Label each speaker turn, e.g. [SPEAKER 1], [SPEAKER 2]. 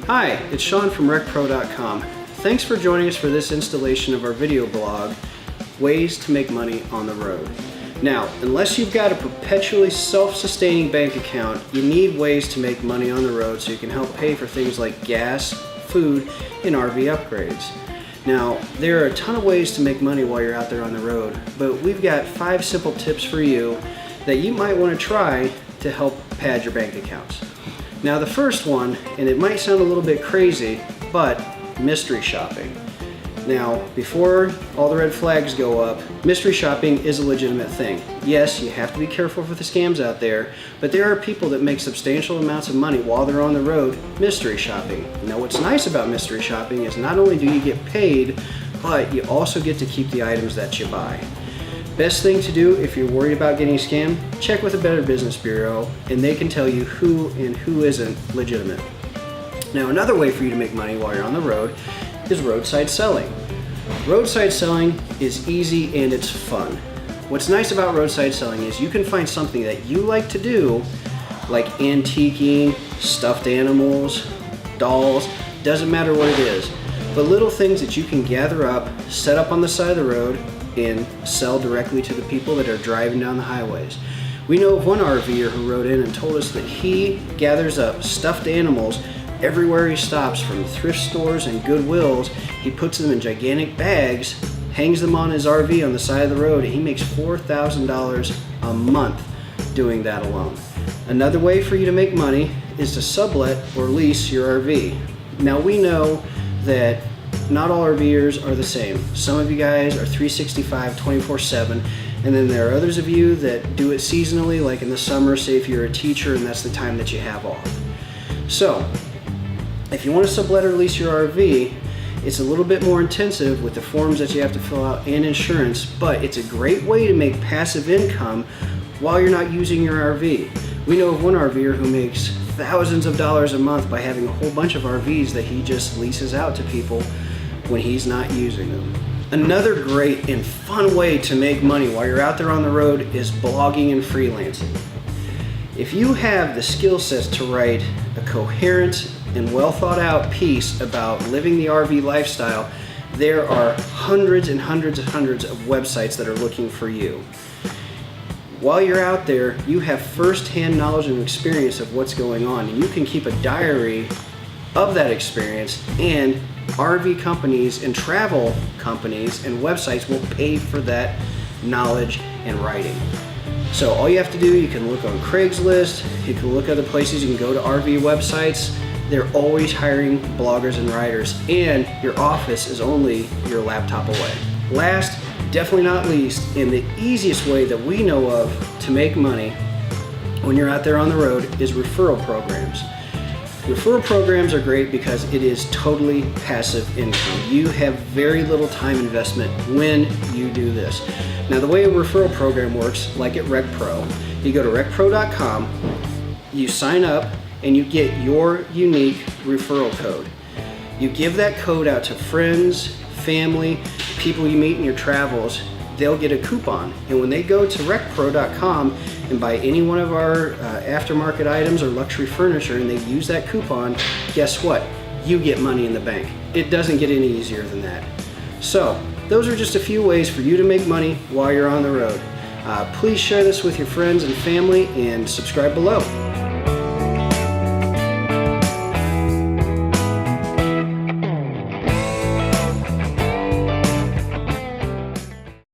[SPEAKER 1] Hi, it's Sean from RecPro.com. Thanks for joining us for this installation of our video blog, Ways to Make Money on the Road. Now, unless you've got a perpetually self-sustaining bank account, you need ways to make money on the road so you can help pay for things like gas, food, and RV upgrades. Now, there are a ton of ways to make money while you're out there on the road, but we've got 5 simple tips for you that you might want to try to help pad your bank accounts. Now, the first one, and it might sound a little bit crazy, but mystery shopping. Now, before all the red flags go up, mystery shopping is a legitimate thing. Yes, you have to be careful for the scams out there, but there are people that make substantial amounts of money while they're on the road mystery shopping. Now, what's nice about mystery shopping is not only do you get paid, but you also get to keep the items that you buy. Best thing to do if you're worried about getting scammed, check with a Better Business Bureau and they can tell you who and who isn't legitimate. Now, another way for you to make money while you're on the road is roadside selling. Roadside selling is easy and it's fun. What's nice about roadside selling is you can find something that you like to do, like antiquing, stuffed animals, dolls, doesn't matter what it is, but little things that you can gather up, set up on the side of the road, and sell directly to the people that are driving down the highways. We know of one RVer who wrote in and told us that he gathers up stuffed animals everywhere he stops, from thrift stores and Goodwills. He puts them in gigantic bags, hangs them on his RV on the side of the road, and he makes $4,000 a month doing that alone. Another way for you to make money is to sublet or lease your RV. Now, we know that not all RVers are the same. Some of you guys are 365, 24/7, and then there are others of you that do it seasonally, like in the summer, say if you're a teacher and that's the time that you have off. So, if you want to sublet or lease your RV, it's a little bit more intensive with the forms that you have to fill out and insurance, but it's a great way to make passive income while you're not using your RV. We know of one RVer who makes thousands of dollars a month by having a whole bunch of RVs that he just leases out to people when he's not using them. Another great and fun way to make money while you're out there on the road is blogging and freelancing. If you have the skill sets to write a coherent and well thought out piece about living the RV lifestyle, there are hundreds and hundreds and hundreds of websites that are looking for you. While you're out there, you have first-hand knowledge and experience of what's going on, and you can keep a diary of that experience, and RV companies and travel companies and websites will pay for that knowledge and writing. So all you have to do, you can look on Craigslist, you can look other places, you can go to RV websites. They're always hiring bloggers and writers, and your office is only your laptop away. Last, definitely not least, and the easiest way that we know of to make money when you're out there on the road is referral programs. Referral programs are great because it is totally passive income. You have very little time investment when you do this. Now, the way a referral program works, like at RecPro, you go to RecPro.com, you sign up, and you get your unique referral code. You give that code out to friends, family, people you meet in your travels. They'll get a coupon, and when they go to RecPro.com and buy any one of our aftermarket items or luxury furniture and they use that coupon, guess what? You get money in the bank. It doesn't get any easier than that. So, those are just a few ways for you to make money while you're on the road. Please share this with your friends and family and subscribe below.